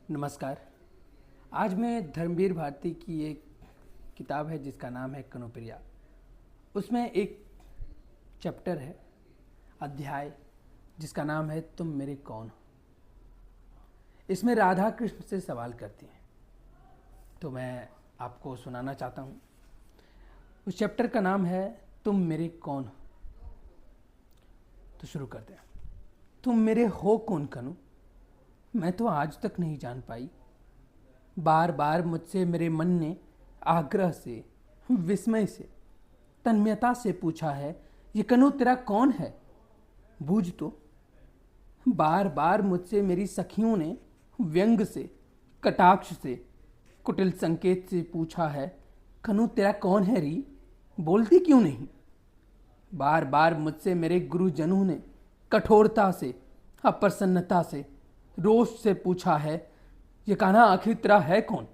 नमस्कार। आज मैं धर्मवीर भारती की एक किताब है जिसका नाम है कनुप्रिया। उसमें एक चैप्टर है, अध्याय जिसका नाम है तुम मेरे कौन हो। इसमें राधा कृष्ण से सवाल करती हैं, तो मैं आपको सुनाना चाहता हूँ। उस चैप्टर का नाम है तुम मेरे कौन हो। तो शुरू करते हैं। तुम मेरे हो कौन कनु, मैं तो आज तक नहीं जान पाई। बार बार मुझसे मेरे मन ने आग्रह से, विस्मय से, तन्मयता से पूछा है, ये कनु तेरा कौन है, बूझ तो। बार बार मुझसे मेरी सखियों ने व्यंग से, कटाक्ष से, कुटिल संकेत से पूछा है, कनु तेरा कौन है री, बोलती क्यों नहीं। बार बार मुझसे मेरे गुरुजनों ने कठोरता से, अप्रसन्नता से, रोष से पूछा है, ये कान्हा आखिर तेरा है कौन।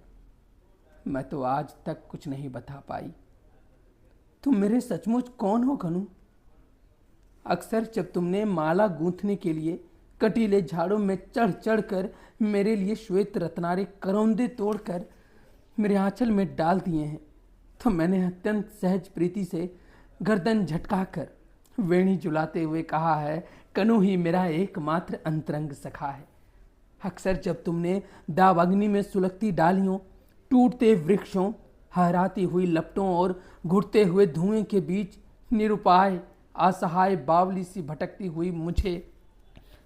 मैं तो आज तक कुछ नहीं बता पाई। तुम मेरे सचमुच कौन हो कनु। अक्सर जब तुमने माला गूंथने के लिए कटीले झाड़ों में चढ़ चढ़ कर मेरे लिए श्वेत रत्नारे करौंदे तोड़कर मेरे आंचल में डाल दिए हैं, तो मैंने अत्यंत सहज प्रीति से गर्दन झटकाकर वेणी जुलाते हुए कहा है, कनु ही मेरा एकमात्र अंतरंग सखा है। अक्सर जब तुमने दावाग्नि में सुलगती डालियों, टूटते वृक्षों, हराती हुई लपटों और घुटते हुए धुएं के बीच निरुपाय असहाय बावली सी भटकती हुई मुझे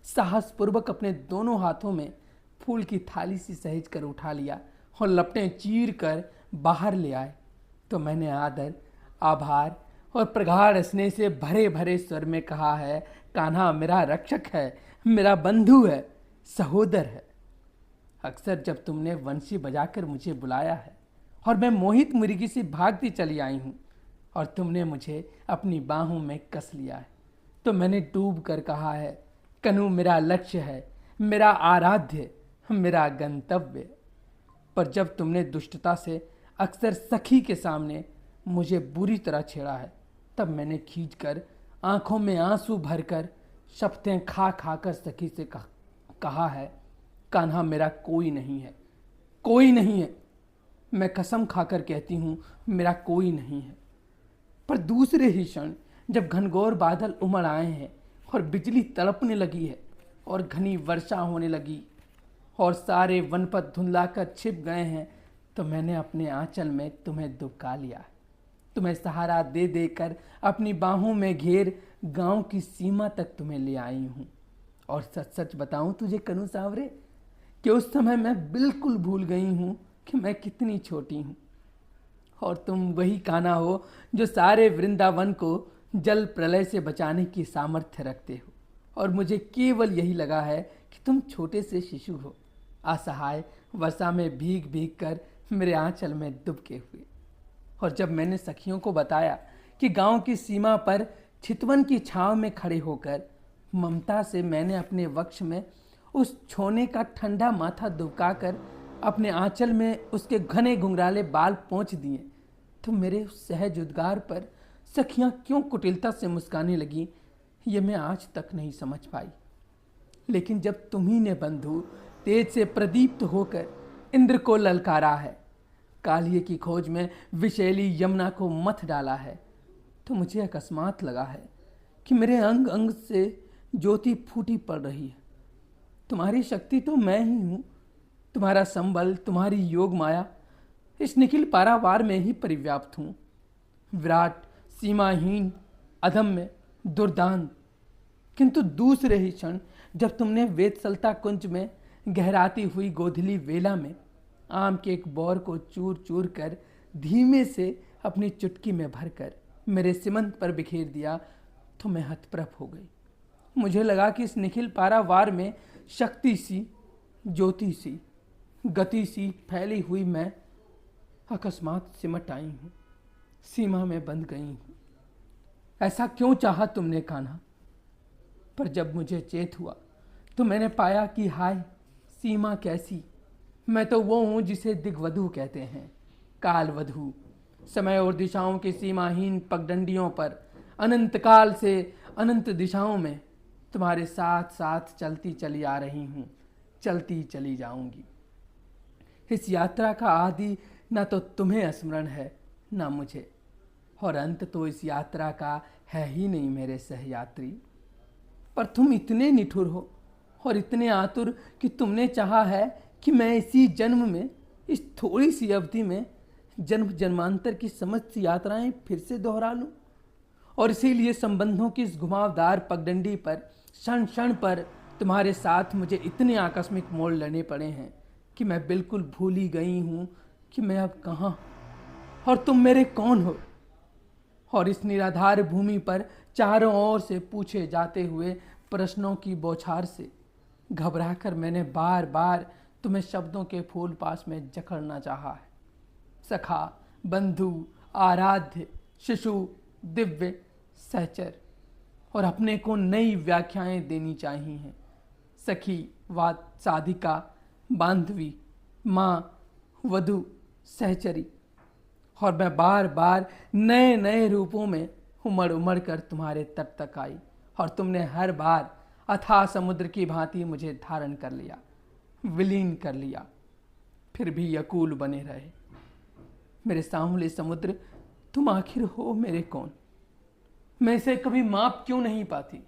साहसपूर्वक अपने दोनों हाथों में फूल की थाली सी सहेज कर उठा लिया और लपटें चीर कर बाहर ले आए, तो मैंने आदर, आभार और प्रगाढ़ स्नेह से भरे भरे स्वर में कहा है, कान्हा मेरा रक्षक है, मेरा बंधु है, सहोदर है। अक्सर जब तुमने वंशी बजाकर मुझे बुलाया है और मैं मोहित मुर्गी से भागती चली आई हूँ और तुमने मुझे अपनी बाहों में कस लिया है, तो मैंने डूब कर कहा है, कनु मेरा लक्ष्य है, मेरा आराध्य, मेरा गंतव्य। पर जब तुमने दुष्टता से अक्सर सखी के सामने मुझे बुरी तरह छेड़ा है, तब मैंने खींचकर आंखों में आंसू भरकर शपथें खा खाकर सखी से कहा है, कान्हा मेरा कोई नहीं है, कोई नहीं है। मैं कसम खाकर कहती हूँ, मेरा कोई नहीं है। पर दूसरे ही क्षण जब घनघोर बादल उमड़ आए हैं और बिजली तड़पने लगी है और घनी वर्षा होने लगी और सारे वनपथ धुंधलाकर छिप गए हैं, तो मैंने अपने आंचल में तुम्हें दुबका लिया है। तुम्हें सहारा दे देकर अपनी बाहों में घेर गांव की सीमा तक तुम्हें ले आई हूँ। और सच सच बताऊं तुझे कनु सांवरे, कि उस समय मैं बिल्कुल भूल गई हूँ कि मैं कितनी छोटी हूँ। और तुम वही कान्हा हो जो सारे वृंदावन को जल प्रलय से बचाने की सामर्थ्य रखते हो, और मुझे केवल यही लगा है कि तुम छोटे से शिशु हो, असहाय वर्षा में भीग भीग कर मेरे आंचल में डुबके हुए। और जब मैंने सखियों को बताया कि गांव की सीमा पर चितवन की छांव में खड़े होकर ममता से मैंने अपने वक्ष में उस छोने का ठंडा माथा दुबकाकर अपने आंचल में उसके घने घुंघराले बाल पोंछ दिए, तो मेरे उस सहज उद्गार पर सखियां क्यों कुटिलता से मुस्काने लगी, ये मैं आज तक नहीं समझ पाई। लेकिन जब तुम्ही ने बंधु तेज से प्रदीप्त होकर इंद्र को ललकारा है, कालिए की खोज में विशैली यमुना को मथ डाला है, तो मुझे अकस्मात लगा है कि मेरे अंग अंग से ज्योति फूटी पड़ रही है। तुम्हारी शक्ति तो मैं ही हूँ, तुम्हारा संबल, तुम्हारी योग माया इस निखिल पारावार में ही परिव्याप्त हूँ। विराट, सीमाहीन, अधम्य, दुर्दांत। किंतु दूसरे ही क्षण जब तुमने वेदसलता कुंज में गहराती हुई गोधली वेला में आम के एक बौर को चूर चूर कर धीमे से अपनी चुटकी में भरकर मेरे सिमंत पर बिखेर दिया, तो मैं हतप्रभ हो गई। मुझे लगा कि इस निखिल पारावार में शक्ति सी, ज्योति सी, गति सी फैली हुई मैं अकस्मात सिमट आई हूँ, सीमा में बंध गई हूँ। ऐसा क्यों चाहा तुमने कान्हा। पर जब मुझे चेत हुआ तो मैंने पाया कि हाय सीमा कैसी, मैं तो वो हूँ जिसे दिग्वधु कहते हैं, कालवधु। समय और दिशाओं की सीमाहीन पगडंडियों पर अनंत काल से अनंत दिशाओं में तुम्हारे साथ साथ चलती चली आ रही हूँ, चलती चली जाऊंगी। इस यात्रा का आदि ना तो तुम्हें स्मरण है ना मुझे, और अंत तो इस यात्रा का है ही नहीं मेरे सहयात्री। पर तुम इतने निठुर हो और इतने आतुर कि तुमने चाहा है कि मैं इसी जन्म में, इस थोड़ी सी अवधि में, जन्म जन्मांतर की समस्त यात्राएं फिर से दोहरा लूं। और इसीलिए संबंधों की इस घुमावदार पगडंडी पर क्षण क्षण पर तुम्हारे साथ मुझे इतने आकस्मिक मोड़ लेने पड़े हैं कि मैं बिल्कुल भूल ही गई हूं कि मैं अब कहाँ और तुम मेरे कौन हो। और इस निराधार भूमि पर चारों ओर से पूछे जाते हुए प्रश्नों की बौछार से घबराकर मैंने बार बार तुम्हें शब्दों के फूल पास में जकड़ना चाहा है। सखा, बंधु, आराध्य, शिशु, दिव्य, सहचर, और अपने को नई व्याख्याएं देनी चाहिए हैं। सखी, वाद, साधिका, बांधवी, माँ, वधु, सहचरी। और मैं बार बार नए नए रूपों में उमड़ उमड़ कर तुम्हारे तट तक आई, और तुमने हर बार अथाह समुद्र की भांति मुझे धारण कर लिया, विलीन कर लिया। फिर भी यकूल बने रहे। मेरे सांवले समुद्र, तुम आखिर हो मेरे कौन? मैं इसे कभी माप क्यों नहीं पाती?